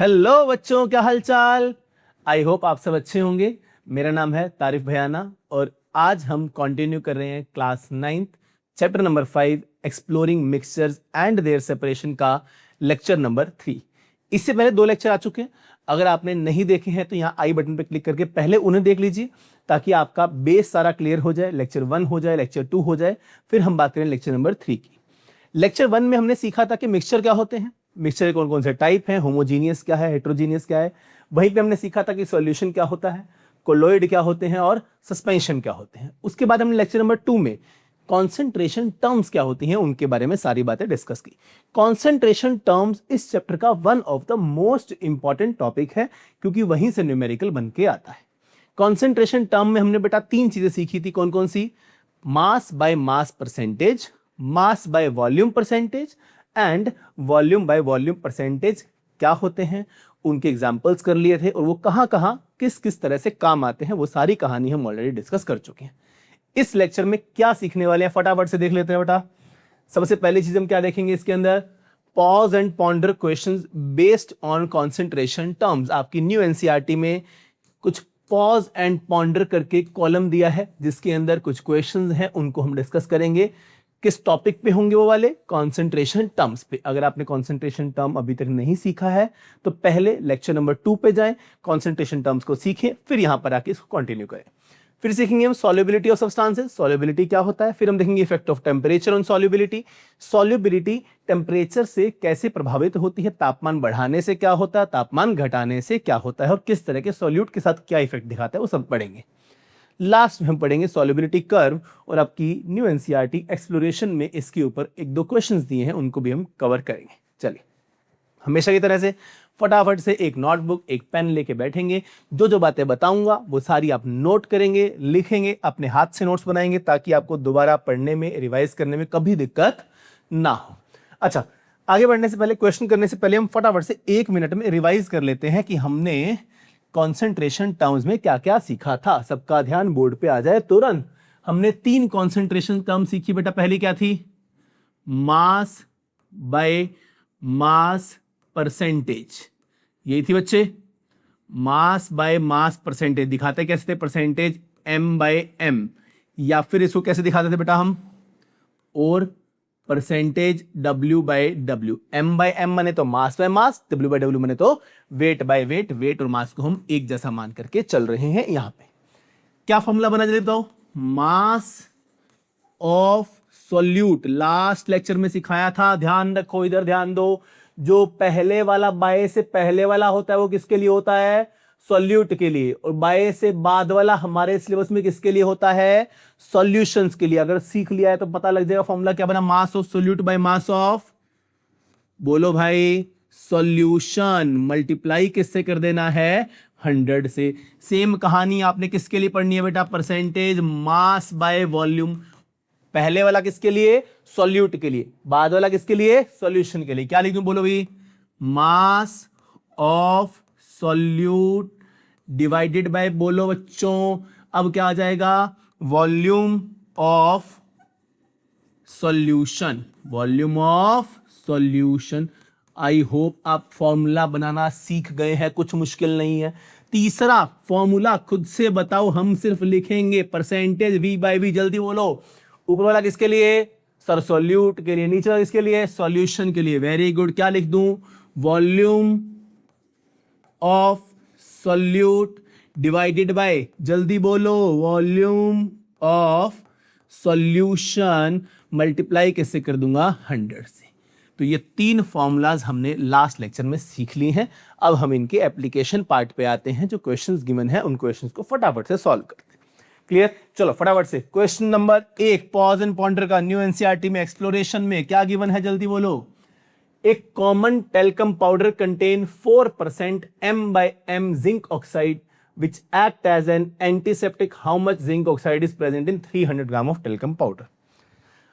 Hello बच्चों, क्या हालचाल। आई होप आप सब अच्छे होंगे। मेरा नाम है तारिफ भयाना और आज हम कंटिन्यू कर रहे हैं class 9th chapter number 5 exploring mixtures and their separation का लेक्चर नंबर 3। इससे पहले 2 लेक्चर आ चुके हैं। अगर आपने नहीं देखे हैं तो यहाँ आई बटन पर क्लिक करके पहले उन्हें देख लीजिए ताकि आपका बेस सारा क्लियर हो जाए। लेक्चर 1 हो जाए, लेक्चर 2 हो जाए, फिर हम बात करें लेक्चर नंबर 3 की। लेक्चर 1 में हमने सीखा था कि मिक्सचर क्या होते हैं, मिक्सचर के कौन कौन से टाइप हैं, होमोजीनियस क्या है, हेट्रोजीनियस क्या है। वहीं पे हमने सीखा था कि सॉल्यूशन क्या होता है, कोलोइड क्या होते हैं और सस्पेंशन क्या होते हैं। उसके बाद हमने लेक्चर नंबर 2 में कॉन्सेंट्रेशन टर्म्स क्या होती हैं उनके बारे में सारी बातें डिस्कस की। कॉन्सेंट्रेशन टर्म्स इस चैप्टर का one of the most important topic है क्योंकि वहीं से न्यूमेरिकल बन के आता है। कॉन्सेंट्रेशन टर्म में हमने बेटा 3 चीजें सीखी थी। कौन कौन सी? Mass by mass percentage, mass by volume percentage and volume by volume percentage क्या होते हैं, उनके एग्जांपल्स कर लिए थे और वो कहां कहां किस किस तरह से काम आते हैं वो सारी कहानी हम ऑलरेडी डिस्कस कर चुके हैं। इस लेक्चर में क्या सीखने वाले हैं फटाफट से देख लेते हैं बेटा। सबसे पहली चीज हम क्या देखेंगे इसके अंदर? Pause and ponder questions based on concentration terms. आपकी न्यू एनसीईआरटी में कुछ पॉज एंड पॉन्डर करके कॉलम दिया है जिसके अंदर कुछ क्वेश्चंस हैं, उनको हम डिस्कस करेंगे। किस टॉपिक पे होंगे वो वाले? कॉन्सेंट्रेशन टर्म्स पे। अगर आपने कॉन्सेंट्रेशन टर्म अभी तक नहीं सीखा है तो पहले लेक्चर नंबर 2 पे जाएं, कॉन्सेंट्रेशन टर्म्स को सीखें, फिर यहां पर आके इसको कंटिन्यू करें। फिर सीखेंगे हम सॉल्युबिलिटी ऑफ सब्सटेंसेस, सॉल्युबिलिटी क्या होता है। फिर हम देखेंगे effect of temperature on solubility, solubility temperature से कैसे प्रभावित होती है, तापमान बढ़ाने से क्या होता है, तापमान घटाने से क्या होता है और किस तरह के सॉल्यूट के साथ क्या इफेक्ट दिखाता है वो सब पढ़ेंगे। लास्ट में हम पढ़ेंगे सॉल्युबिलिटी कर्व और आपकी न्यू एनसीईआरटी एक्सप्लोरेशन में इसके ऊपर 1-2 क्वेश्चंस दिए हैं, उनको भी हम कवर करेंगे। चलिए, हमेशा की तरह से फटाफट से एक नोटबुक एक पेन लेके बैठेंगे। जो जो बातें बताऊंगा वो सारी आप नोट करेंगे, लिखेंगे, अपने हाथ से नोट्स बनाएंगे ताकि आपको दोबारा पढ़ने में, रिवाइज करने में कभी दिक्कत ना हो। अच्छा, आगे बढ़ने से पहले, क्वेश्चन करने से पहले हम फटाफट से 1 मिनट में रिवाइज कर लेते हैं कि हमने कॉन्सेंट्रेशन टर्म्स में क्या क्या सीखा था। सबका ध्यान बोर्ड पे आ जाए तुरंत। हमने 3 कॉन्सेंट्रेशन टर्म सीखी बेटा। पहली क्या थी? मास बाय मास परसेंटेज, यही थी बच्चे। मास बाय मास परसेंटेज दिखाते कैसे थे? परसेंटेज m बाय m, या फिर इसको कैसे दिखाते थे बेटा हम? और percentage W by W। M by M माने तो mass by mass, W by W माने तो वेट बाय वेट। वेट और मास को हम एक जैसा मान करके चल रहे हैं। यहां पे क्या फॉर्मूला बना जल्दी बताओ? Mass of solute, last lecture में सिखाया था, ध्यान रखो, इधर ध्यान दो। जो पहले वाला बाय से पहले वाला होता है वो किसके लिए होता है? सॉल्यूट के लिए। और बाय से बाद वाला हमारे सिलेबस में किसके लिए होता है? सॉल्यूशंस के लिए। अगर सीख लिया है तो पता लग जाएगा फॉर्मूला क्या बना? Mass of solute by mass of, बोलो भाई, सॉल्यूशन। मल्टीप्लाई किससे कर देना है? 100 से। सेम कहानी आपने किसके लिए पढ़नी है बेटा? Percentage mass by volume. पहले वाला किसके लिए? सॉल्यूट के लिए। बाद वाला किसके लिए? सॉल्यूशन के लिए। क्या लिखूं बोलो भाई? Mass of solute divided by, बोलो बच्चों, अब क्या आ जाएगा? Volume of solution. Volume of solution. I hope आप फॉर्मूला बनाना सीख गए हैं, कुछ मुश्किल नहीं है। तीसरा फॉर्मूला खुद से बताओ, हम सिर्फ लिखेंगे परसेंटेज V बाय V। जल्दी बोलो। ऊपर वाला किसके लिए? सर सॉल्यूट के लिए। नीचे वाला किसके लिए? सॉल्यूशन के लिए। Very good. क्या लिख दूं? Volume of solute divided by, जल्दी बोलो, वॉल्यूम ऑफ सॉल्यूशन मल्टीप्लाई कैसे कर दूंगा? 100 से। तो ये 3 फॉर्मूलाज हमने लास्ट लेक्चर में सीख ली हैं। अब हम इनके एप्लीकेशन पार्ट पे आते हैं। जो क्वेश्चंस गिवन है उन क्वेश्चंस को फटाफट से सॉल्व करते हैं। क्लियर? चलो फटाफट से question number 1 pause and ponder का न्यू एनसीईआरटी में एक्सप्लोरेशन में क्या गिवन है? जल्दी बोलो। एक common talcum powder contain 4% M by M zinc oxide which act as an antiseptic. How much zinc oxide is present in 300 gram of talcum powder?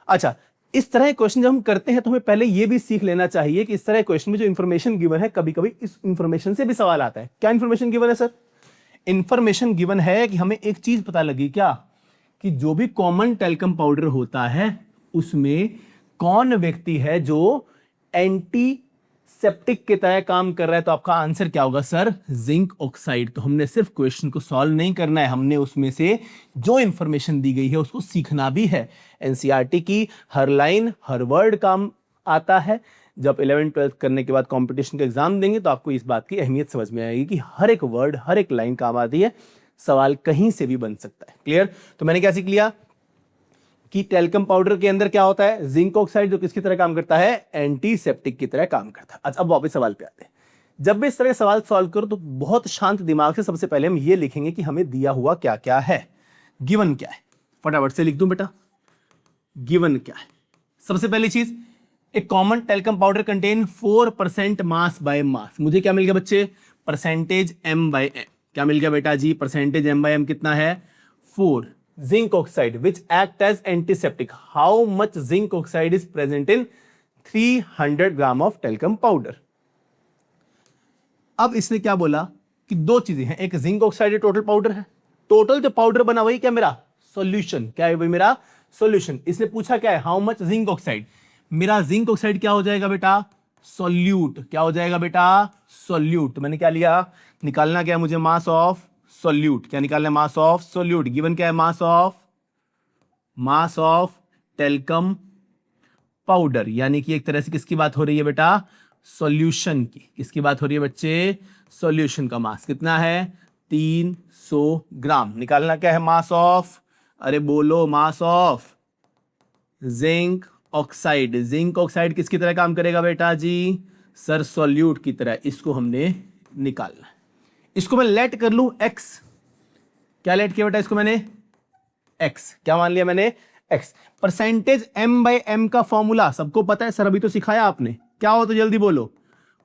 अच्छा, इस तरह क्वेश्चन जब हम करते हैं तो हमें पहले यह भी सीख लेना चाहिए कि इस तरह क्वेश्चन में जो इंफॉर्मेशन गिवन है, कभी कभी इस इंफॉर्मेशन से भी सवाल आता है। क्या इंफॉर्मेशन गिवन है सर? इंफॉर्मेशन गिवन है कि हमें एक चीज पता लगी क्या, कि जो भी कॉमन टेल्कम पाउडर होता है उसमें कौन व्यक्ति है जो एंटी सेप्टिक की तरह काम कर रहा है, तो आपका आंसर क्या होगा सर? Zinc oxide. तो हमने सिर्फ क्वेश्चन को सॉल्व नहीं करना है, हमने उसमें से जो इंफॉर्मेशन दी गई है उसको सीखना भी है। एनसीईआरटी की हर लाइन हर वर्ड काम आता है। जब 11th 12th करने के बाद कंपटीशन का एग्जाम देंगे तो आपको इस बात की अहमियत समझ में आएगी कि हर एक वर्ड हर एक लाइन काम आती है, सवाल कहीं से भी बन सकता है। क्लियर? तो मैंने क्या सीख लिया कि टेल्कम पाउडर के अंदर क्या होता है? जिंक ऑक्साइड, जो किसकी तरह काम करता है? एंटीसेप्टिक की तरह काम करता है। अच्छा, अब वापस सवाल पे आते हैं। जब भी इस तरह के सवाल सॉल्व करो तो बहुत शांत दिमाग से सबसे पहले हम ये लिखेंगे कि हमें दिया हुआ क्या क्या है, गिवन क्या है। फटाफट से लिख दूं बेटा, गिवन क्या है। सबसे पहली चीज, एक common talcum powder contain 4% mass by mass. मुझे क्या मिल गया बच्चे? Percentage m by m। क्या मिल गया बेटा जी? परसेंटेज m बाय m कितना है? 4। Zinc oxide which act as antiseptic, how much zinc oxide is present in 300 gram of talcum powder. अब इसने क्या बोला कि दो चीजें हैं, एक जिंक ऑक्साइड टोटल पाउडर है, टोटल जो पाउडर बना वही क्या मेरा सॉल्यूशन, क्या है भाई मेरा सॉल्यूशन। इसने पूछा क्या है? How much zinc oxide. मेरा जिंक ऑक्साइड क्या हो जाएगा बेटा? सॉल्यूट। क्या हो जाएगा बेटा? सॉल्यूट। मैंने क्या लिया? निकालना क्या है मुझे? Mass of solute. क्या निकालना है? Mass of solute. गिवन क्या है? Mass of talcum powder. यानी कि एक तरह से किसकी बात हो रही है बेटा? सॉल्यूशन की। किसकी बात हो रही है बच्चे? सॉल्यूशन का मास कितना है? 300 ग्राम। निकालना क्या है? मास ऑफ, अरे बोलो, mass of zinc oxide. Zinc oxide किसकी तरह काम करेगा बेटा जी? सर सॉल्यूट की तरह। इसको हमने निकालना है। इसको मैं लेट कर लूं x। क्या लेट किया बेटा इसको मैंने? x। क्या मान लिया मैंने? x। Percentage m by m का फॉर्मूला सबको पता है सर, अभी तो सिखाया आपने। क्या हो तो जल्दी बोलो।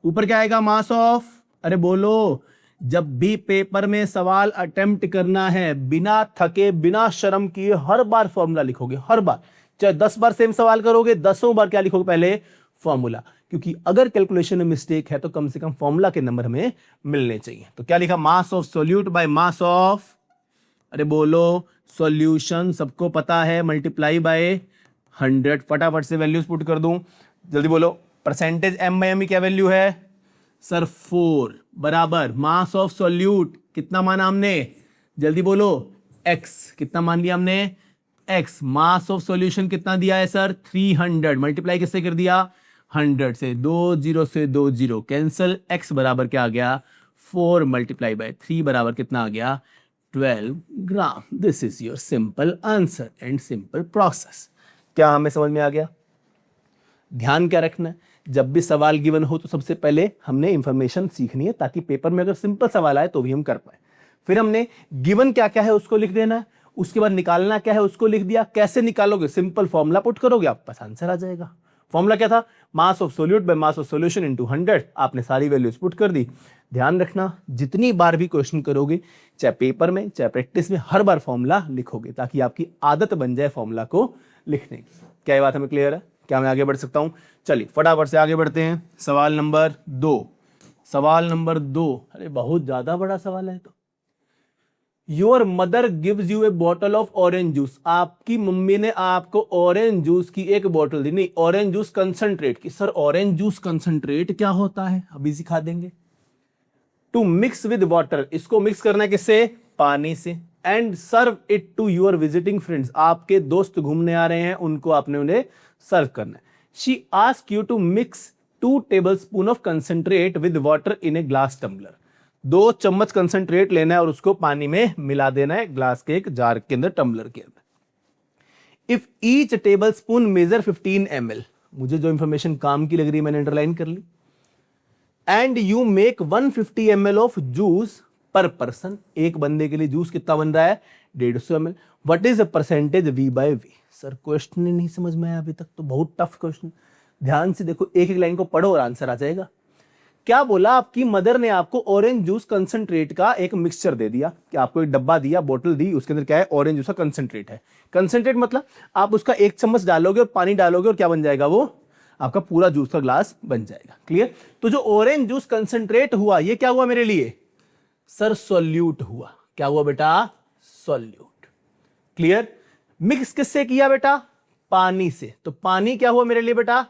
ऊपर क्या आएगा? मास ऑफ, अरे बोलो, जब भी पेपर में सवाल अटेम्प्ट करना है बिना थके बिना शर्म किए हर बार फॉर्मूला लिखोगे, हर बार। चाहे 10 बार सेम सवाल करोगे, 10 बार क्या लिखोगे? पहले फॉर्मूला, क्योंकि अगर कैलकुलेशन में मिस्टेक है तो कम से कम फॉर्मूला के नंबर हमें मिलने चाहिए। तो क्या लिखा? Mass of solute by mass of, अरे बोलो, सॉल्यूशन सबको पता है, मल्टीप्लाई बाय 100। फटाफट से वैल्यूज पुट कर दूं, जल्दी बोलो। परसेंटेज m बाय m क्या वैल्यू है सर? 4 बराबर मास ऑफ सॉल्यूट कितना माना हमने? जल्दी बोलो, x। कितना मान लिया हमने? x। मास ऑफ सॉल्यूशन कितना दिया है सर? 300। मल्टीप्लाई किससे कर दिया? 100 से। 2 0 से 2 0 कैंसल। x बराबर क्या आ गया? 4 मल्टीप्लाई बाय 3 बराबर कितना आ गया? 12 gram. This is your simple answer and simple process. क्या हमें समझ में आ गया? ध्यान क्या रखना है, जब भी सवाल गिवन हो तो सबसे पहले हमने इंफॉर्मेशन सीखनी है, ताकि पेपर में अगर सिंपल सवाल आए तो भी हम कर पाए। फिर हमने गिवन क्या क्या है उसको लिख देना है, उसके बाद निकालना क्या है उसको लिख दिया। कैसे निकालोगे? सिंपल फॉर्मूला पुट करोगे, आपके पास आंसर आ जाएगा। फॉर्मूला क्या था? Mass of solute by mass of solution into 100। आपने सारी वैल्यूज पुट कर दी। ध्यान रखना, जितनी बार भी क्वेश्चन करोगे, चाहे पेपर में चाहे प्रैक्टिस में, हर बार फॉर्मूला लिखोगे, ताकि आपकी आदत बन जाए फॉर्मूला को लिखने की। क्या ये बात हमें क्लियर है? क्या मैं आगे बढ़ सकता हूं? चलिए फटाफट से आगे बढ़ते हैं। सवाल नंबर 2। सवाल नंबर 2, अरे बहुत ज्यादा बड़ा सवाल है। तो your mother gives you a bottle of orange juice. आपकी मम्मी ने आपको ऑरेंज जूस की एक बॉटल दी। नहीं, ऑरेंज जूस कंसंट्रेट की। सर ऑरेंज जूस कंसंट्रेट क्या होता है? अभी सिखा देंगे। टू मिक्स विद वाटर, इसको मिक्स करना है किससे? पानी से। And serve it to your visiting friends, आपके दोस्त घूमने आ रहे हैं, उनको आपने उन्हें सर्व करना है। She ask you to mix 2 tablespoon of concentrate with water in a glass tumbler. 2 चम्मच कंसंट्रेट लेना है और उसको पानी में मिला देना है, ग्लास के एक जार के अंदर, टम्बलर के अंदर। If each table spoon measure 15 ml, मुझे जो इंफॉर्मेशन काम की लग रही है मैंने अंडरलाइन कर ली। And you make 150 ml of juice per person, एक बंदे के लिए जूस कितना बन रहा है? 150 ml। What is the percentage v by v? Sir question ही नहीं समझ में आया अभी तक, तो बहुत टफ क्वेश्चन। ध्यान से देखो, एक एक लाइन को पढ़ो और आंसर आ जाएगा। क्या बोला? आपकी मदर ने आपको ऑरेंज जूस कंसंट्रेट का एक मिक्सचर दे दिया, कि आपको एक डब्बा दिया, बोतल दी, उसके अंदर क्या है? ऑरेंज जूस का कंसंट्रेट है। कंसंट्रेट मतलब आप उसका 1 चम्मच डालोगे और पानी डालोगे और क्या बन जाएगा? वो आपका पूरा जूस का ग्लास बन जाएगा। क्लियर? तो जो ऑरेंज जूस कंसंट्रेट हुआ, ये क्या हुआ मेरे लिए? सर सॉल्यूट हुआ। क्या हुआ बेटा? सॉल्यूट। क्लियर? मिक्स किससे किया बेटा? पानी से। तो पानी क्या हुआ मेरे लिए बेटा?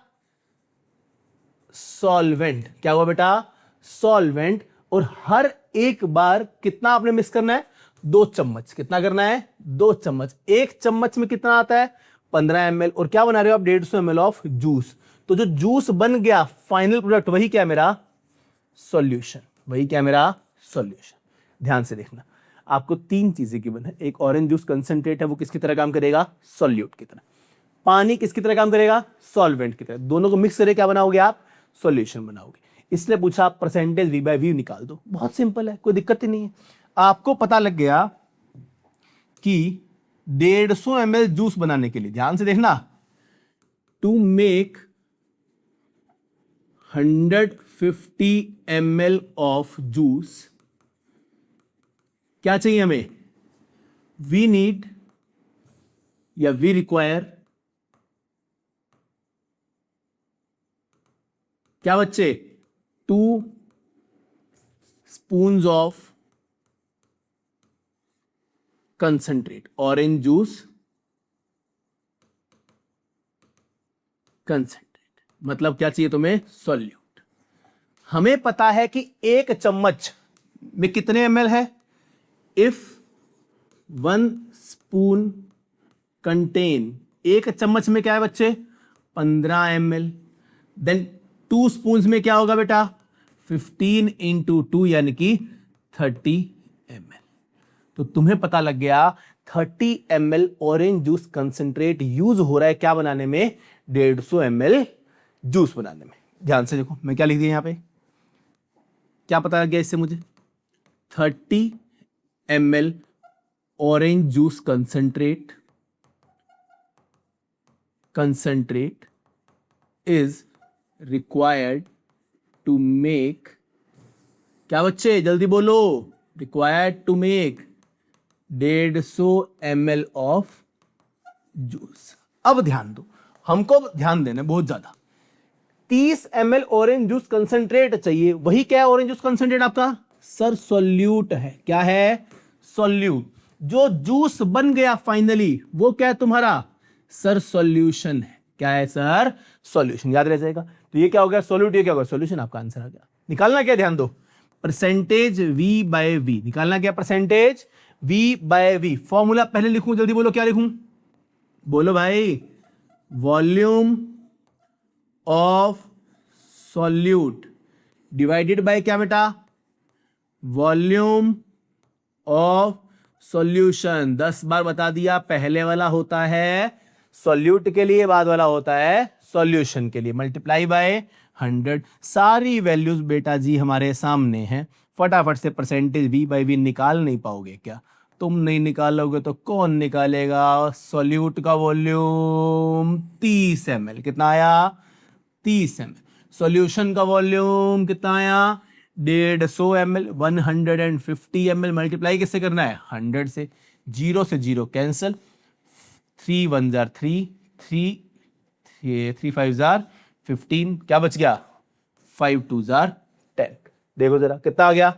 सॉल्वेंट। क्या हुआ बेटा? सॉल्वेंट। और हर एक बार कितना आपने मिक्स करना है? 2 चम्मच। कितना करना है? 2 चम्मच। 1 चम्मच में कितना आता है? 15 ml। और क्या बना रहे हो आप? 150 ml ऑफ जूस। तो जो जूस बन गया फाइनल प्रोडक्ट, वही क्या है मेरा? सॉल्यूशन। वही क्या है मेरा? सॉल्यूशन। ध्यान से देखना, आपको 3 चीजें की बन है। एक ऑरेंज जूस कंसंट्रेट है, वो किसकी तरह काम करेगा? सॉल्यूट की तरह। पानी किसकी तरह काम करेगा? सॉल्वेंट की तरह। दोनों को मिक्स करके क्या बनाओगे आप? सॉल्यूशन बनाओगे। इसलिए पूछा परसेंटेज V/V निकाल दो। बहुत सिंपल है, कोई दिक्कत ही नहीं है। आपको पता लग गया कि 150 ml जूस बनाने के लिए, ध्यान से देखना, to make 150 ml of juice, क्या चाहिए हमें? वी नीड या वी रिक्वायर, क्या बच्चे? 2 spoons of concentrate, orange juice concentrate. मतलब क्या चाहिए तुम्हें? सॉल्यूट। हमें पता है कि 1 चम्मच में कितने ml है? इफ 1 स्पून कंटेन, 1 चम्मच में क्या है बच्चे? 15 ml। देन 2 स्पून में क्या होगा बेटा? 15 × 2 यानी कि 30 ml। तो तुम्हें पता लग गया 30 ml orange juice concentrate use हो रहा है क्या बनाने में? 150 ml जूस बनाने में। ध्यान से देखो, मैं क्या लिख दिया यहां पे? क्या पता लग गया इससे मुझे? 30 ml orange juice concentrate is required to make, क्या बच्चे जल्दी बोलो? Required to make 150 ml of juice. अब ध्यान दो, हमको ध्यान देना है बहुत ज्यादा। 30 ml ऑरेंज जूस कंसंट्रेट चाहिए। वही क्या है ऑरेंज जूस कंसंट्रेट आपका? सर सॉल्यूट है। क्या है? सॉल्यूट। जो जूस बन गया फाइनली, वो क्या है तुम्हारा? सर सॉल्यूशन है। क्या है सर? सॉल्यूशन। याद रह जाएगा। तो ये क्या हो गया? सॉल्यूट। ये क्या होगा? सॉल्यूशन। आपका आंसर आ गया। निकालना क्या? ध्यान दो, परसेंटेज V/V निकालना क्या? Percentage V/V। फॉर्मूला पहले लिखूं, जल्दी बोलो, क्या लिखूं? बोलो भाई। Volume of solute divided by क्या बेटा? Volume of solution. 10 बार बता दिया, पहले वाला होता है सॉल्यूट के लिए, बाद वाला होता है सॉल्यूशन के लिए। Multiply by 100। सारी वैल्यूज बेटा जी हमारे सामने हैं। फटाफट से परसेंटेज V/V निकाल नहीं पाओगे क्या? तुम नहीं निकालोगे तो कौन निकालेगा? सॉल्यूट का वॉल्यूम 30 ml। कितना आया? 30 ml। सॉल्यूशन का वॉल्यूम कितना आया? 150 ml। 150 ml मल्टीप्लाई किससे करना है? 100 से। 0 से 0 कैंसिल। 3 1 jar 3, 3 5 jar 15। क्या बच गया? 5 2 जार 10। देखो जरा कितना आ गया?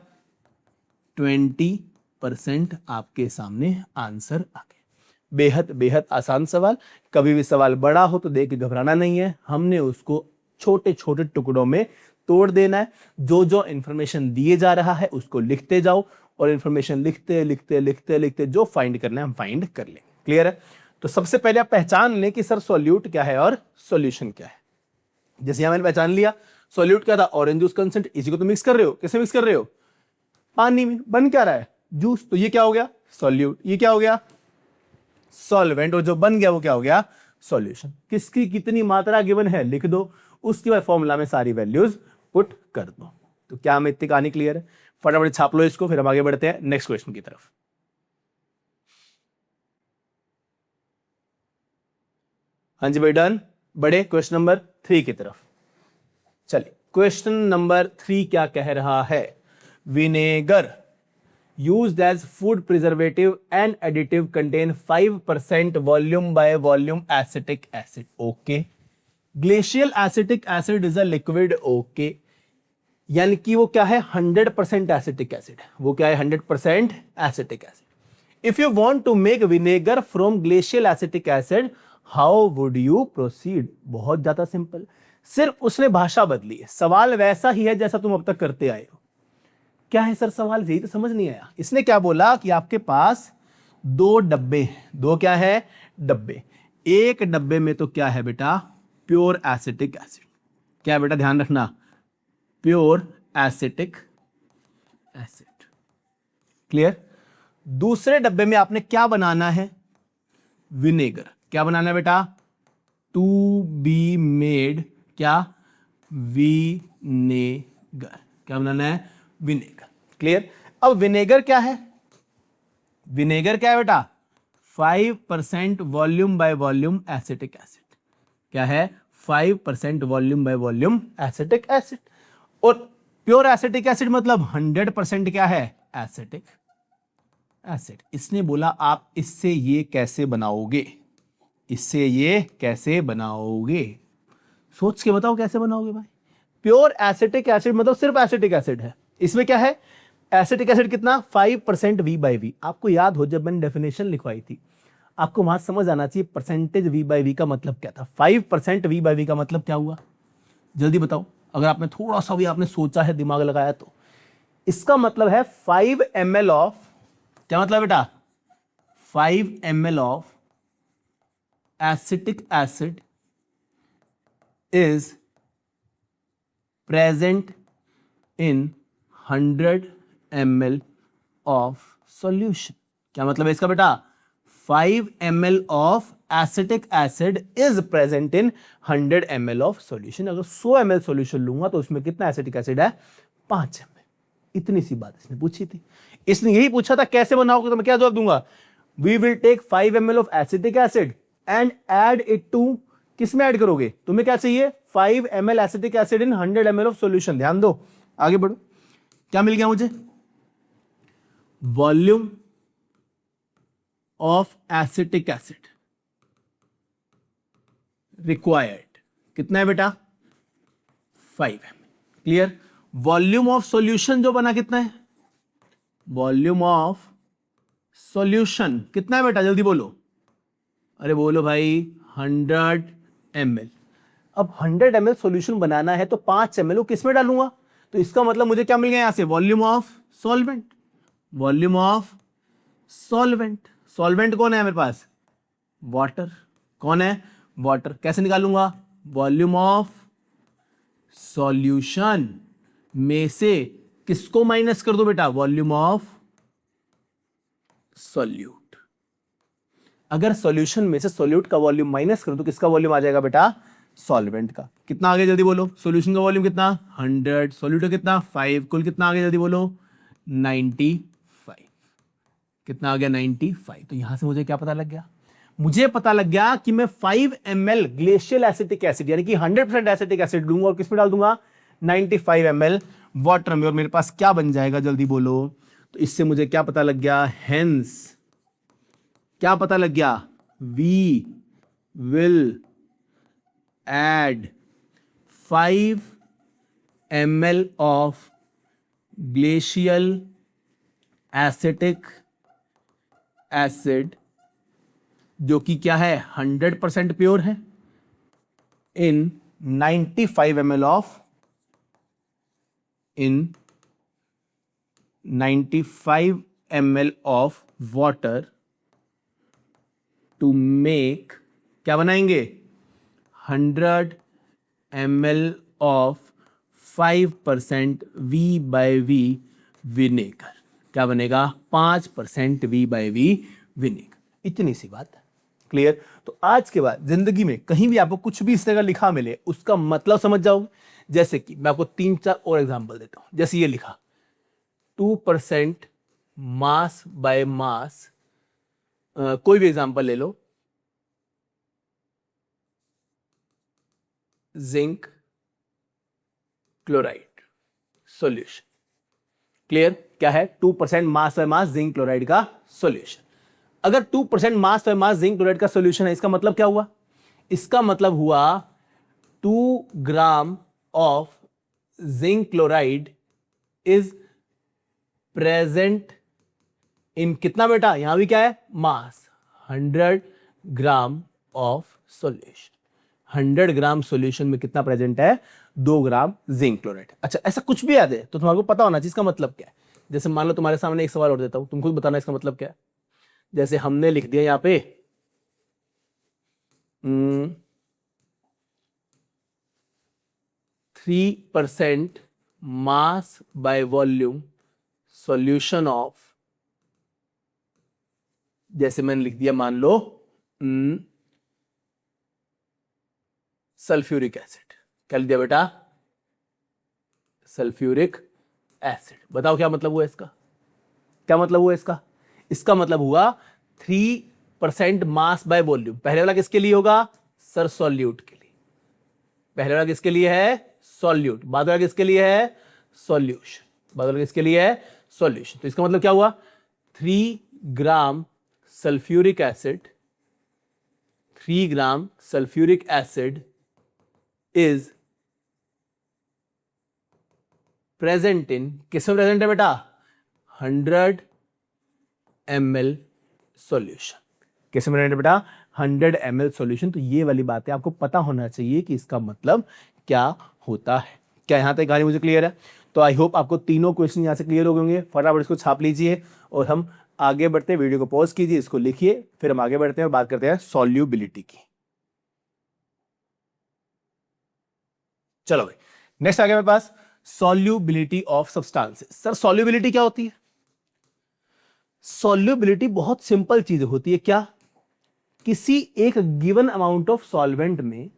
20% आपके सामने आंसर आ गया। बेहद बेहद आसान सवाल। कभी भी सवाल बड़ा हो तो देख के घबराना नहीं है, हमने उसको छोटे छोटे टुकड़ों में तोड़ देना है। जो जो इंफॉर्मेशन दिए जा रहा है उसको लिखते जाओ, और इंफॉर्मेशन लिखते लिखते लिखते लिखते जो फाइंड करना है हम फाइंड कर लेंगे। क्लियर है? तो सबसे पहले आप पहचान लें कि सर सॉल्यूट क्या है और सॉल्यूशन क्या है। जैसे यहां मैंने पहचान लिया, सॉल्यूट क्या था? Orange juice consent. इसी को तो मिक्स कर रहे हो। कैसे मिक्स कर रहे हो? पानी में। बन क्या रहा है? जूस। तो ये क्या हो गया? सॉल्यूट। ये क्या हो गया? सॉल्वेंट। और जो बन गया वो क्या हो गया? सॉल्यूशन। किसकी कितनी मात्रा गिवन है लिख दो, उसके बाद फॉर्मूला में सारी वैल्यूज पुट कर दो। तो क्या हमें इतनी कहानी क्लियर है? फटाफट छाप लो इसको, फिर हम आगे बढ़ते हैं नेक्स्ट क्वेश्चन की तरफ। हाँ जी भाई डन। बड़े क्वेश्चन नंबर 3 की तरफ चलिए। क्वेश्चन नंबर 3 क्या कह रहा है? Vinegar used as food preservative and additive contain 5% volume by volume acetic acid. Okay. Glacial acetic acid is a liquid. Okay. यानी कि वो क्या है? 100% acetic acid। वो क्या है? 100% acetic acid. If you want to make vinegar from glacial acetic acid, how would you proceed? बहुत ज्यादा सिंपल। सिर्फ उसने भाषा बदली है, सवाल वैसा ही है जैसा तुम अब तक करते आए हो। क्या है सर सवाल, यही तो समझ नहीं आया। इसने क्या बोला कि आपके पास दो डब्बे हैं, दो क्या है डब्बे, एक डब्बे में तो क्या है बेटा प्योर एसिटिक एसिड, क्या है बेटा ध्यान रखना, प्योर एसिटिक एसिड, क्लियर। दूसरे डब्बे में आपने क्या बनाना है, विनेगर, क्या बनाना है बेटा, टू बी मेड क्या विनेगर, क्या बनाना है विनेगर, क्लियर। अब विनेगर क्या है, विनेगर क्या है बेटा 5% volume by volume acetic acid, क्या है 5% volume by volume acetic acid. और प्योर एसिटिक एसिड मतलब 100% क्या है एसिटिक एसिड। इसने बोला आप इससे ये कैसे बनाओगे, इससे ये कैसे बनाओगे, सोच के बताओ कैसे बनाओगे भाई। प्योर एसिटिक एसिड मतलब सिर्फ एसिटिक एसिड है, इसमें क्या है एसिटिक एसिड कितना 5% V बाई वी। आपको याद हो जब मैंने डेफिनेशन लिखवाई थी, आपको वहां समझ आना चाहिए परसेंटेज V बाई वी का मतलब क्या था। 5% V बाई वी का मतलब क्या हुआ, जल्दी बताओ, अगर आपने थोड़ा सा भी आपने सोचा है दिमाग लगाया तो। इसका मतलब है 5 ml ऑफ, क्या मतलब बेटा 5 ml of acetic acid is present in 100 ml of solution. क्या मतलब है इसका बेटा 5 ml of acetic acid is present in 100 ml of solution. अगर 100 ml सॉल्यूशन लूंगा तो उसमें कितना एसिटिक एसिड है 5 ml। इतनी सी बात इसने पूछी थी। इसने यही पूछा था कैसे बनाओगे, तो मैं क्या जवाब दूंगा, we will take 5 ml of acetic acid and add it to, किसमें ऐड करोगे, तुम्हें क्या चाहिए 5 ml acetic acid in 100 ml of solution. ध्यान दो आगे बढ़ो, क्या मिल गया मुझे, volume of acetic acid required कितना है बेटा 5 ml, clear. Volume of solution जो बना कितना है, वॉल्यूम ऑफ सॉल्यूशन कितना है बेटा जल्दी बोलो, अरे बोलो भाई 100 ml। अब 100 ml सॉल्यूशन बनाना है तो 5 ml किस में डालूंगा, तो इसका मतलब मुझे क्या मिल गया यहां से volume of solvent, volume of solvent. Solvent कौन है मेरे पास, वाटर, कौन है वाटर। कैसे निकालूंगा, वॉल्यूम ऑफ सॉल्यूशन में से किसको माइनस कर दो बेटा, वॉल्यूम ऑफ सॉल्यूट। अगर सॉल्यूशन में से सॉल्यूट का वॉल्यूम माइनस कर दो, किसका वॉल्यूम आ जाएगा बेटा सॉल्वेंट का। कितना आगे जल्दी बोलो, सॉल्यूशन का वॉल्यूम कितना 100, सॉल्यूट का कितना 5, कुल कितना आगे जल्दी बोलो 95, कितना आ गया 95। तो यहां से मुझे क्या पता लग गया, मुझे पता लग गया कि मैं 5 ml ग्लेशियल एसिटिक एसिड यानी कि 100% एसिटिक एसिड लूंगा और किस में डाल दूंगा 95 ml वाटर में, और मेरे पास क्या बन जाएगा जल्दी बोलो। तो इससे मुझे क्या पता लग गया, हेंस क्या पता लग गया, we will add 5 ml of glacial acetic acid जो कि क्या है 100% प्योर है, in 95 ml of, in 95 ml of water to make, क्या बनाएंगे 100 ml of 5% V by V vinegar, क्या बनेगा 5% V बाई वी विनेगर। इतनी सी बात है, क्लियर। तो आज के बाद जिंदगी में कहीं भी आपको कुछ भी इस तरह का लिखा मिले उसका मतलब समझ जाओगे। जैसे कि मैं आपको 3-4 और एग्जांपल देता हूं, जैसे ये लिखा 2% मास बाय मास, कोई भी एग्जांपल ले लो, जिंक क्लोराइड सॉल्यूशन, क्लियर। क्या है 2% मास बाय मास जिंक क्लोराइड का सॉल्यूशन। अगर 2% मास बाय मास जिंक क्लोराइड का सॉल्यूशन है, इसका मतलब क्या हुआ, इसका मतलब हुआ 2 gram of zinc chloride is present इन कितना बेटा, यहां भी क्या है मास 100 gram of solution. 100 gram solution में कितना प्रेजेंट है? 2 ग्राम जिंक क्लोराइड। अच्छा, ऐसा कुछ भी याद है तो तुम्हारे को पता होना चाहिए इसका मतलब क्या है। जैसे मान लो तुम्हारे सामने एक सवाल और देता हूं, तुम खुद बताना इसका मतलब क्या है। जैसे हमने लिख दिया यहां पे 3% मास बाय वॉल्यूम सॉल्यूशन ऑफ, जैसे मैंने लिख दिया मान लो सल्फ्यूरिक एसिड। क्या लिख दिया बेटा? Sulphuric acid. बताओ क्या मतलब हुआ इसका? क्या मतलब हुआ इसका? इसका मतलब हुआ 3% मास बाय वॉल्यूम। पहले वाला किसके लिए होगा सर? सॉल्यूट के लिए। पहले वाला किसके लिए है? सॉल्यूट। बाद वाला किसके लिए है? सॉल्यूशन। बाद वाला किसके लिए है? सॉल्यूशन। तो इसका मतलब क्या हुआ? 3 gram sulphuric acid, 3 gram sulphuric acid is present in, किसमें प्रेजेंट है बेटा? 100 ml सॉल्यूशन। किसमें प्रेजेंट है बेटा? 100 ml सॉल्यूशन। तो ये वाली बात है, आपको पता होना चाहिए कि इसका मतलब क्या होता है। क्या यहां तक कहानी मुझे क्लियर है? तो आई होप आपको तीनों क्वेश्चन यहां से क्लियर हो गए। फटाफट इसको छाप लीजिए और हम आगे बढ़ते हैं। वीडियो को पॉज कीजिए, इसको लिखिए, फिर हम आगे बढ़ते हैं और बात करते हैं सॉल्युबिलिटी की। चलो भाई, नेक्स्ट आ गया मेरे पास solubility of substances. Sir solubility क्या होती है? सॉल्युबिलिटी बहुत सिंपल चीज होती है। क्या? किसी एक गिवन अमाउंट ऑफ सॉल्वेंट में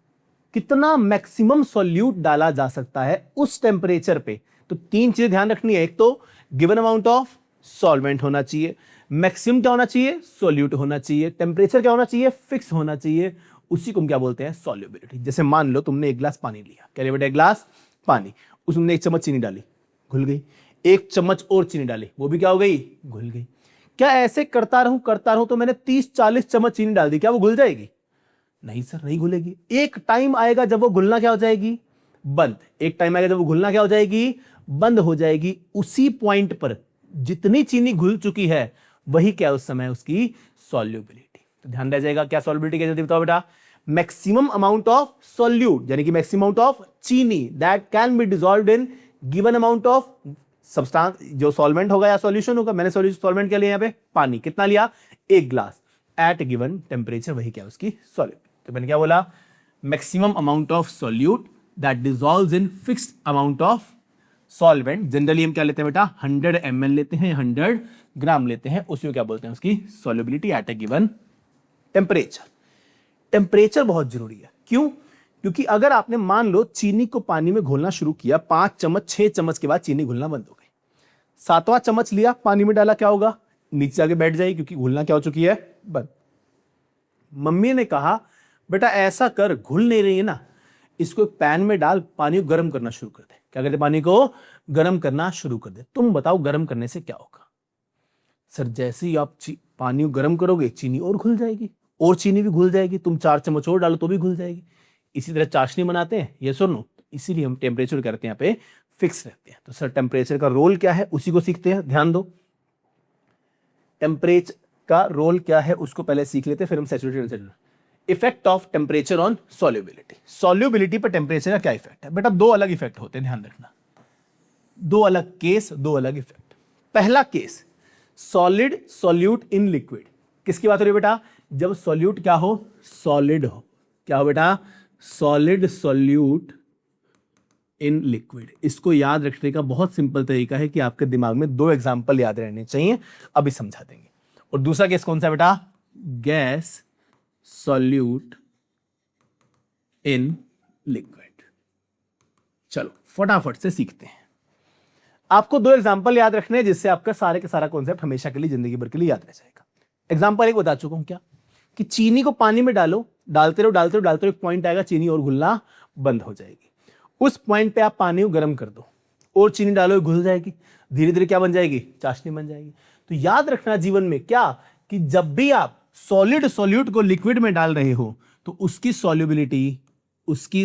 कितना मैक्सिमम सॉल्यूट डाला जा सकता है उस टेम्परेचर पे। तो 3 चीजें ध्यान रखनी है। एक तो गिवन अमाउंट ऑफ सॉल्वेंट होना चाहिए, मैक्सिमम क्या होना चाहिए? सॉल्यूट होना चाहिए, टेम्परेचर क्या होना चाहिए? फिक्स होना चाहिए। उसी को हम क्या बोलते हैं? सॉल्युबिलिटी। जैसे मान लो तुमने 1 गिलास पानी लिया, क्या लिया बेटा? 1 गिलास पानी, उसमें 1 चम्मच चीनी डाली, घुल गई। 1 चम्मच और चीनी डाली, वो भी क्या हो गई? घुल गई। क्या ऐसे करता रहूं तो मैंने 30-40 चम्मच चीनी डाल दी, क्या वो घुल जाएगी? नहीं सर, नहीं घुलेगी। एक टाइम आएगा जब वो घुलना क्या हो जाएगी? बंद। एक टाइम आएगा जब वो घुलना क्या हो जाएगी? बंद हो जाएगी। उसी पॉइंट पर जितनी चीनी घुल चुकी है वही क्या उस समय उसकी सॉल्युबिलिटी। तो ध्यान रह जाएगा क्या सॉल्युबिलिटी कहते बताओ बेटा? मैक्सिमम अमाउंट ऑफ सॉल्यूट, यानी कि मैक्सिमम अमाउंट ऑफ चीनी that can be dissolved in given amount of substance, जो सॉल्वेंट होगा या सॉल्यूशन होगा। मैंने सॉल्वेंट क्या लिया यहाँ पे? पानी। कितना लिया? 1 गिलास एट गिवन टेम्परेचर, वही क्या उसकी सॉल्यूट। तो मैंने क्या बोला? Maximum amount of solute that dissolves in fixed amount of solvent. Generally हम क्या लेते हैं बेटा? 100 ml लेते हैं, 100 ग्राम लेते हैं। उसमें क्या बोलते हैं? उसकी सॉल्युबिलिटी एट ए गिवन टेम्परेचर। टेम्परेचर बहुत जरूरी है। क्यों? क्योंकि अगर आपने मान लो चीनी को पानी में घोलना शुरू किया, 5 चम्मच 6 चम्मच के बाद चीनी घुलना बंद हो गई, 7वां चम्मच लिया पानी में डाला, क्या होगा? नीचे जाके बैठ जाएगी, क्योंकि घुलना क्या हो चुकी है? बंद। मम्मी ने कहा बेटा ऐसा कर, घुल नहीं रही है ना, इसको पैन में डाल, पानी को गर्म करना शुरू कर दे। क्या करते? पानी को गर्म करना शुरू कर दे। तुम बताओ गर्म करने से क्या होगा? सर जैसे ही आप पानी को गर्म करोगे चीनी और घुल जाएगी, और चीनी भी घुल जाएगी। तुम 4 चम्मच और डालो तो भी घुल जाएगी। इसी तरह चाशनी बनाते हैं, ये सुनो, इसीलिए हम टेम्परेचर करते हैं यहाँ पे फिक्स रहते हैं। तो सर टेम्परेचर का रोल क्या है उसी को सीखते हैं, ध्यान दो। टेम्परेचर का रोल क्या है उसको पहले सीख लेते हैं, फिर हम saturated. Effect of temperature on solubility. Solubility पर टेम्परेचर का क्या इफेक्ट है बेटा? 2 अलग इफेक्ट होते हैं, ध्यान रखना। 2 अलग केस, 2 अलग इफेक्ट। पहला case, solid solute in liquid. किसकी बात हो रही है बेटा? जब सॉल्यूट क्या हो? सॉलिड हो। क्या हो बेटा? Solid solute in liquid. इसको याद रखने का बहुत सिंपल तरीका है कि आपके दिमाग में 2 एग्जांपल याद रहने चाहिए, अभी समझा देंगे। और दूसरा केस कौन सा बेटा? Gas solute in liquid. चलो फटाफट से सीखते हैं। आपको 2 एग्जांपल याद रखने हैं जिससे आपका सारे का सारा कॉन्सेप्ट हमेशा के लिए, जिंदगी भर के लिए याद रह जाएगा। एग्जांपल 1 बता चुका हूं, क्या कि चीनी को पानी में डालो, डालते रहो डालते रहो डालते रहो, एक पॉइंट आएगा चीनी और घुलना बंद हो जाएगी। उस पॉइंट पे आप पानी को गर्म कर दो और चीनी डालो, घुल जाएगी, धीरे धीरे क्या बन जाएगी? चाशनी बन जाएगी। तो याद रखना जीवन में क्या, कि जब भी आप सॉलिड सॉल्यूट को लिक्विड में डाल रहे हो तो उसकी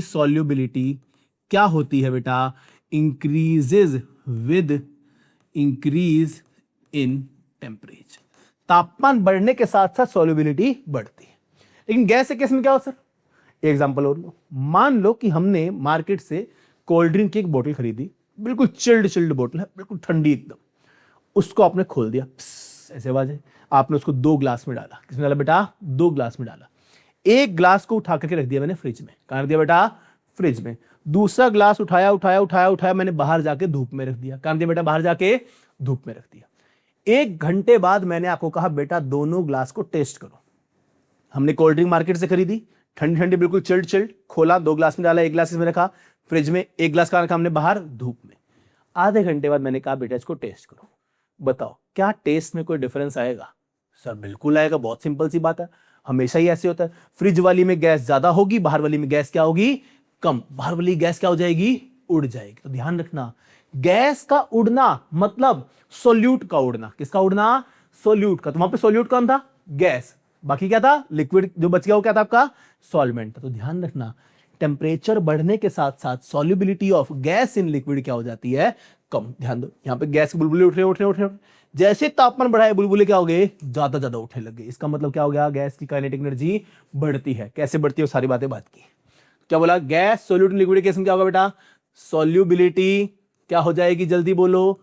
सॉल्युबिलिटी क्या होती है बेटा? Increases with increase in temperature. तापमान बढ़ने के साथ साथ सॉल्युबिलिटी बढ़ती है। लेकिन गैस के केस में क्या हो सर? एग्जाम्पल और लो, मान लो कि हमने मार्केट से कोल्ड ड्रिंक की एक बोतल खरीदी, बिल्कुल चिल्ड बोतल है, बिल्कुल ठंडी एकदम। उसको आपने खोल दिया, ऐसे आवाज है, आपने उसको 2 ग्लास में डाला। किसमें डाला बेटा? 2 ग्लास में डाला। एक ग्लास को उठा करके रख दिया मैंने फ्रिज में। कहां रख दिया बेटा? फ्रिज में। दूसरा ग्लास उठाया मैंने बाहर जाके धूप में रख दिया। कहां दिया बेटा? बाहर जाके धूप में रख दिया। 1 घंटे बाद मैंने आपको कहा बेटा दोनों ग्लास को टेस्ट करो। हमने कोल्ड ड्रिंक मार्केट से खरीदी, ठंडी ठंडी बिल्कुल चिल्ड, खोला, 2 ग्लास में डाला, 1 ग्लास इसमें रखा फ्रिज में, 1 ग्लास का रखा हमने बाहर धूप में। आधे घंटे बाद मैंने कहा बेटा इसको टेस्ट करो, बताओ क्या टेस्ट में कोई डिफरेंस आएगा? सर बिल्कुल आएगा, बहुत सिंपल सी बात है, हमेशा ही ऐसे होता है। फ्रिज वाली में गैस ज्यादा होगी, बाहर वाली में गैस क्या होगी? कम। बाहर वाली गैस क्या हो जाएगी? उड़ जाएगी। तो ध्यान रखना, गैस का उड़ना मतलब सोल्यूट का उड़ना। किसका उड़ना? सोल्यूट का। तो वहां पे सोल्यूट कौन था? गैस। बाकी क्या था? लिक्विड। जो बच गया वो क्या था? आपका सॉल्वेंट था। तो ध्यान रखना, टेम्परेचर बढ़ने के साथ साथ solubility of gas in liquid क्या हो जाती है? कम। ध्यान दो, यहां पे गैस के बुलबुले उठ रहे। जैसे तापमान बढ़ाए बुलबुले क्या हो गए? ज्यादा उठने लग गए। इसका मतलब क्या हो गया? गैस की काइनेटिक एनर्जी बढ़ती है। कैसे बढ़ती है वो सारी बातें बात की। क्या बोला? Gas solute in liquid case में क्या होगा बेटा? सॉल्युबिलिटी क्या हो जाएगी? जल्दी बोलो।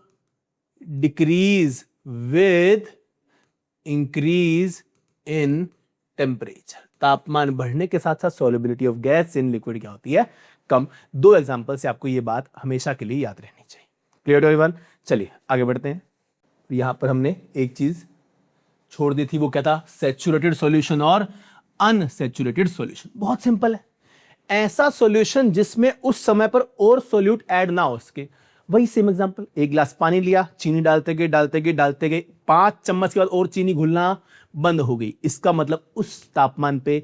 Decrease with increase in temperature. तापमान बढ़ने के साथ साथ solubility of gas in liquid क्या होती है? कम। 2 एग्जांपल से आपको ये बात हमेशा के लिए याद रहनी चाहिए। Clear everyone? चलिए आगे बढ़ते हैं। यहां पर हमने एक चीज छोड़ दी थी, वो क्या था? सैचुरेटेड सॉल्यूशन और अनसैचुरेटेड सॉल्यूशन। बहुत सिंपल है, ऐसा सॉल्यूशन जिसमें उस समय पर और सॉल्यूट ऐड ना हो सके। वही सेम एग्जांपल, 1 गिलास पानी लिया, चीनी डालते गए 5 चम्मच के बाद और चीनी घुलना बंद हो गई। इसका मतलब उस तापमान पे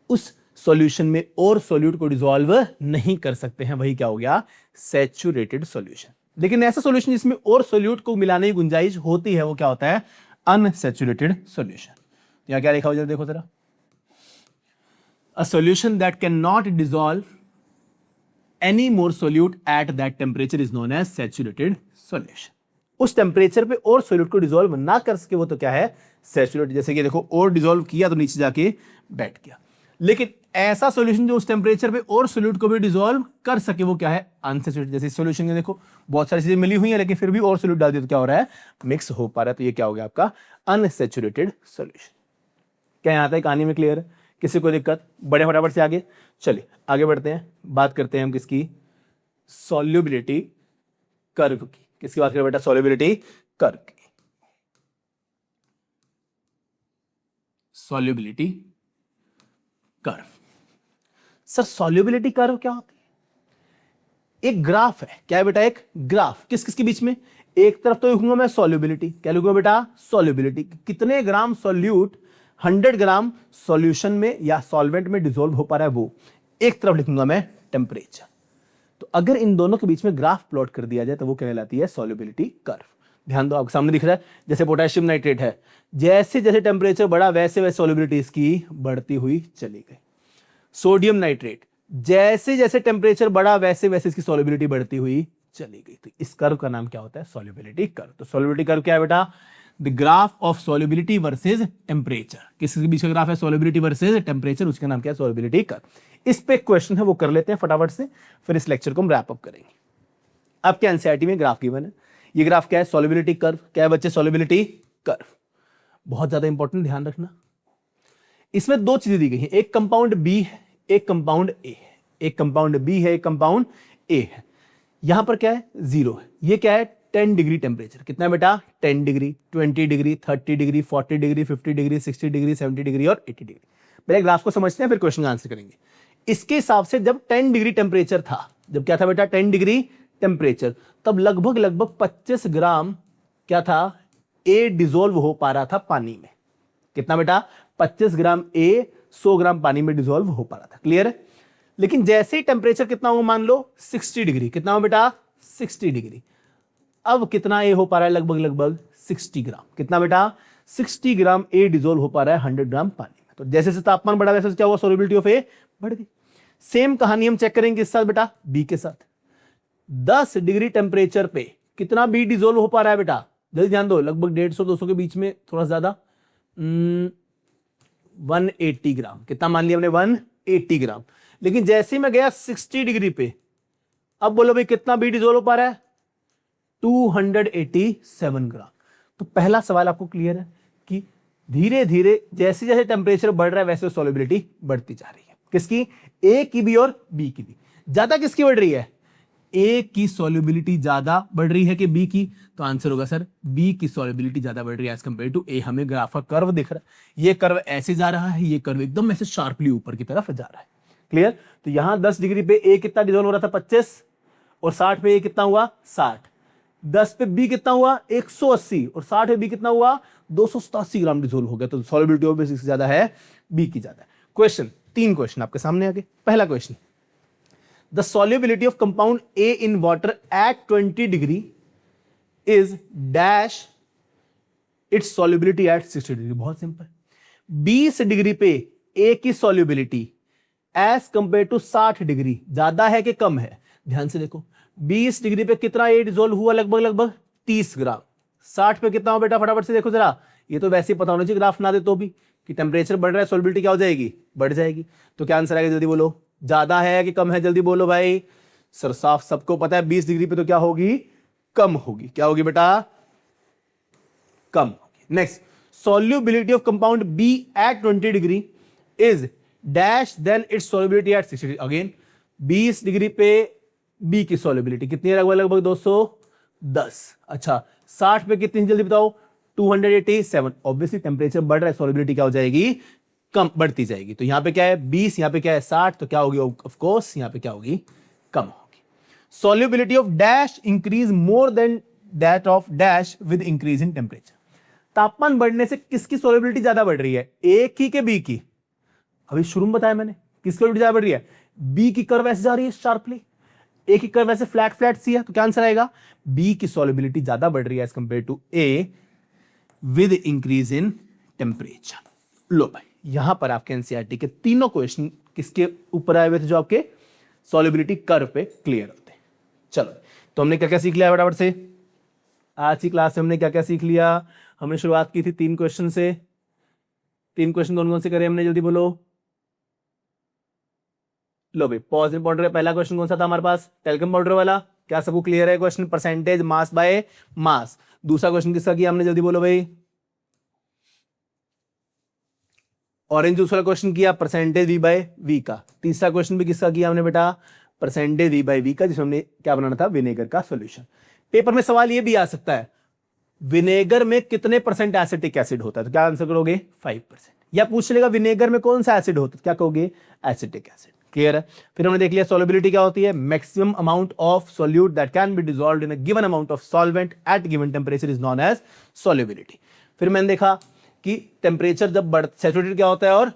उस सॉल्यूशन में और सॉल्यूट को डिसॉल्व नहीं कर सकते हैं। वही क्या हो गया? Saturated solution. लेकिन ऐसा सॉल्यूशन जिसमें और सॉल्यूट को मिलाने की गुंजाइश होती है वो क्या होता है? Unsaturated solution. यहां क्या लिखा हुआ देखो जरा, a solution that cannot dissolve any more solute at that temperature is known as saturated solution. उस टेम्परेचर पे और सोल्यूट को डिसॉल्व ना कर सके वो तो क्या है? सैचुरेटेड। जैसे कि देखो, और डिसॉल्व किया तो नीचे जाके बैठ गया। लेकिन ऐसा सॉल्यूशन जो उस टेम्परेचर पे और सोल्यूट को भी डिसॉल्व कर सके वो क्या है? अनसैचुरेटेड। जैसे सॉल्यूशन में देखो बहुत सारी चीजें मिली हुई हैं लेकिन फिर भी और सोल्यूट डाल दिया तो क्या हो रहा है? मिक्स हो पा रहा है। तो ये क्या हो गया आपका? Unsaturated solution. क्या यहाँ तक कहानी में क्लियर है? किसी को दिक्कत? बड़े फटाफट से आगे चलिए, आगे बढ़ते हैं। बात करते हैं हम किसकी? सॉल्युबिलिटी कर्व की। किसकी बात करें बेटा? सॉल्युबिलिटी कर्व की। Solubility curve. Sir solubility curve क्या होती है? एक ग्राफ है। क्या है बेटा? एक ग्राफ। किस किस के बीच में? एक तरफ तो लिखूंगा मैं सॉल्युबिलिटी। क्या लिखूंगा बेटा? सॉल्युबिलिटी। कितने ग्राम सॉल्यूट 100 ग्राम सॉल्यूशन में या सॉल्वेंट में डिसॉल्व हो पा रहा है वो। एक तरफ लिखूंगा मैं टेम्परेचर। तो अगर इन दोनों के बीच में ग्राफ प्लॉट कर दिया जाए तो वो कहलाती है सॉल्युबिलिटी कर्व। ध्यान दो, आपके सामने दिख रहा है, जैसे पोटेशियम नाइट्रेट है, जैसे जैसे टेम्परेचर बढ़ा वैसे वैसे सॉल्युबिलिटी इसकी बढ़ती हुई चली गई। सोडियम नाइट्रेट, जैसे जैसे टेम्परेचर बढ़ा वैसे वैसे इसकी सॉल्युबिलिटी बढ़ती हुई चली गई। तो इस कर्व का नाम क्या होता है? Solubility curve. तो सॉल्युबिलिटी कर्व क्या है बेटा? The graph of solubility versus temperature. किसके बीच का ग्राफ है? सॉल्युबिलिटी वर्सेस टेम्परेचर, उसका नाम क्या है? Solubility curve. इस पे क्वेश्चन है वो कर लेते हैं फटाफट से, फिर इस लेक्चर को हम रैप अप करेंगे। आपके एनसीईआरटी में ग्राफ गिवन है। ये ग्राफ क्या है? Solubility curve. क्या है बच्चे? Solubility curve. बहुत ज्यादा इंपॉर्टेंट, ध्यान रखना। इसमें 2 चीजें दी गई हैं, एक कंपाउंड बी है, एक कंपाउंड ए है। एक कंपाउंड बी है, एक कंपाउंड ए है। यहां पर क्या है? 0 है। ये क्या है? 10 डिग्री टेम्परेचर। कितना बेटा? 10 degree, 20 degree, 30 degree, 40 degree, 50 degree, 60 degree, 70 degree और 80 डिग्री। पहले ग्राफ को समझते हैं फिर क्वेश्चन का आंसर करेंगे। इसके हिसाब से जब 10 डिग्री टेम्परेचर था, जब क्या था बेटा? 10 डिग्री टेम्परेचर, तब लगभग 25 ग्राम क्या था? ए डिसॉल्व हो पा रहा था पानी में। कितना बेटा? 25 ग्राम ए 100 ग्राम पानी में डिसॉल्व हो पा रहा था। क्लियर है? लेकिन जैसे ही टेम्परेचर कितना हो, मान लो 60 डिग्री। कितना हो बेटा? 60 डिग्री। अब कितना ए हो पा रहा है? लगभग 60 ग्राम। कितना बेटा? 60 ग्राम ए डिसॉल्व हो पा रहा है 100 ग्राम पानी में। तो जैसे जैसे तापमान बढ़ा वैसे क्या हुआ? सॉल्युबिलिटी ऑफ ए बढ़ गई। सेम कहानी हम चेक करेंगे किस साथ बेटा? बी के साथ। 10 डिग्री टेम्परेचर पे कितना बी डिसॉल्व हो पा रहा है बेटा? जल्दी ध्यान दो, लगभग 150-200 के बीच में, थोड़ा ज्यादा, 180 ग्राम। कितना मान लिया हमने? 80 ग्राम। लेकिन जैसे ही मैं गया 60 डिग्री पे, अब बोलो भाई कितना बी डिजोल्व हो पा रहा है? 287 ग्राम। तो पहला सवाल आपको क्लियर है कि धीरे धीरे जैसे जैसे टेम्परेचर बढ़ रहा है वैसे सॉल्युबिलिटी बढ़ती जा रही है। किसकी? ए की भी और बी की भी। ज्यादा किसकी बढ़ रही है? ए की सॉल्युबिलिटी ज्यादा बढ़ रही है कि बी की? तो आंसर होगा सर बी की सॉल्युबिलिटी ज्यादा बढ़ रही है एज कंपेयर टू ए। हमें ग्राफ का कर्व दिख रहा है, ये कर्व ऐसे जा रहा है, ये कर्व एकदम ऐसे शार्पली ऊपर की तरफ जा रहा है। क्लियर? तो यहां 10 डिग्री पे ए कितना डिजोल्व हो रहा था? 25, और 60 पे ए कितना हुआ? 60। 10 पे बी कितना हुआ? 180, और 60 पे बी कितना हुआ? 287 ग्राम डिजोल्व हो गया। तो सॉल्युबिलिटी ऑब्वियसली से ज्यादा है, बी की ज्यादा है। क्वेश्चन, 3 क्वेश्चन आपके सामने आगे। पहला question, the solubility of compound A in water at 20 degree is dash its solubility at 60 degree. बहुत सिंपल, 20 डिग्री पे ए की solubility as compare to 60 degree ज्यादा है कि कम है? ध्यान से देखो, 20 डिग्री पे कितना ए डिसॉल्व हुआ? लगभग 30 ग्राम। 60 पे कितना हो बेटा? फटाफट से देखो जरा, ये तो वैसे ही पता होना चाहिए ग्राफ ना दे तो भी, कि टेम्परेचर बढ़ रहा है सॉल्युबिलिटी क्या हो जाएगी? बढ़ जाएगी। तो क्या आंसर आएगा? जल्दी बोलो, ज्यादा है कि कम है? जल्दी बोलो भाई। सर साफ सबको पता है 20 डिग्री पे तो क्या होगी? कम होगी। क्या होगी बेटा? कम होगी। Next, solubility of compound B at 20 degree is dash then its solubility at 60 degree. Again 20 degree पे बी की सॉल्युबिलिटी कितनी है? लगभग 210। अच्छा, 60 पे कितनी? जल्दी बताओ। 287। ऑब्वियसली टेम्परेचर बढ़ रहा है, सॉल्युबिलिटी क्या हो जाएगी? कम, बढ़ती जाएगी। तो यहां पे क्या है? 20, यहां पे क्या है? 60। तो क्या होगी? ऑफ कोर्स यहां पे क्या होगी? कम होगी। Solubility of dash increase more than that of dash with increase in temperature. तापमान बढ़ने से किसकी सॉल्युबिलिटी ज्यादा बढ़ रही है? ए की के बी की? अभी शुरू में बताया मैंने, किसकी सॉल्युबिलिटी ज्यादा बढ़ रही है? बी की कर्व ऐसे जा रही है शार्पली, ए की कर्व ऐसे फ्लैट फ्लैट सी है। तो क्या आंसर आएगा? बी की सॉल्युबिलिटी ज्यादा बढ़ रही है as compare to a with increase in temperature. लो भाई, यहां पर आपके एनसीईआरटी के तीनों क्वेश्चन किसके ऊपर आए हुए थे? जो आपके सॉल्युबिलिटी कर्व पे क्लियर होते हैं। चलो, तो हमने क्या क्या सीख लिया फटाफट से? आज की क्लास में हमने क्या क्या सीख लिया? हमने शुरुआत की थी 3 क्वेश्चन से। 3 क्वेश्चन कौन कौन से करे हमने? जल्दी बोलो। लो भाई, पॉज इन पाउडर। पहला क्वेश्चन कौन सा था हमारे पास? टैल्कम पाउडर वाला। क्या सबको क्लियर है क्वेश्चन? परसेंटेज मास बाय मास। दूसरा क्वेश्चन किसका किया हमने? जल्दी बोलो भाई। ऑरेंज जूस वाला क्वेश्चन किया, परसेंटेज वी बाय वी का। तीसरा क्वेश्चन भी किसका किया हमने बेटा? परसेंटेज वी बाय वी का, जिसमें हमने क्या बनाना था? विनेगर का सॉल्यूशन। पेपर में सवाल ये भी आ सकता है, विनेगर में कितने परसेंट एसिटिक एसिड होता है? तो क्या आंसर करोगे? 5%। या पूछ लेगा विनेगर में कौन सा एसिड होता है? क्या कहोगे? Acetic acid. क्लियर है? फिर हमने देख लिया सॉल्युबिलिटी क्या होती है? Maximum amount of solute that can be dissolved in a given amount of solvent at given temperature is known as solubility. फिर मैंने देखा कि टेम्परेचर जब बढ़, सैचुरेटेड क्या होता है और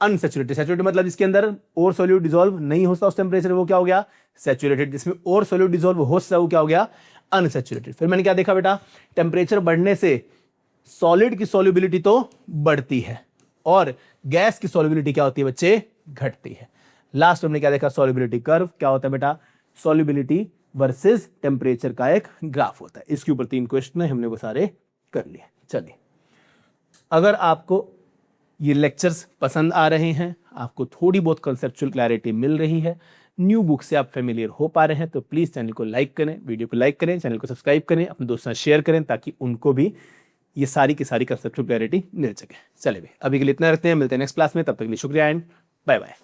अनसैचुरेटेड। सैचुरेटेड मतलब जिसके अंदर और सॉल्यूट डिसॉल्व नहीं होता उस टेम्परेचर, वो क्या हो गया? सैचुरेटेड। जिसमें और सॉल्यूट डिसॉल्व हो सकता है वो क्या हो गया? अनसैचुरेटेड। फिर मैंने क्या देखा बेटा? टेम्परेचर बढ़ने से सॉलिड की सॉल्युबिलिटी तो बढ़ती है और गैस की सॉल्युबिलिटी क्या होती है बच्चे? घटती है। लास्ट हमने क्या देखा? सॉल्युबिलिटी कर्व क्या होता है बेटा? सॉल्युबिलिटी वर्सेस टेम्परेचर का एक ग्राफ होता है। इसके ऊपर 3 क्वेश्चन है, हमने वो सारे कर लिए। चलिए, अगर आपको ये लेक्चर्स पसंद आ रहे हैं, आपको थोड़ी बहुत कंसेप्चुअल क्लैरिटी मिल रही है, न्यू बुक से आप फेमिलियर हो पा रहे हैं, तो प्लीज चैनल को लाइक करें, वीडियो को लाइक करें, चैनल को सब्सक्राइब करें, अपने दोस्तों से शेयर करें ताकि उनको भी ये सारी की सारी कंसेप्चुअल क्लैरिटी मिल सके। चलिए, अभी के लिए इतना रखते हैं, मिलते हैं नेक्स्ट क्लास में। तब तक के लिए शुक्रिया एंड बाय बाय।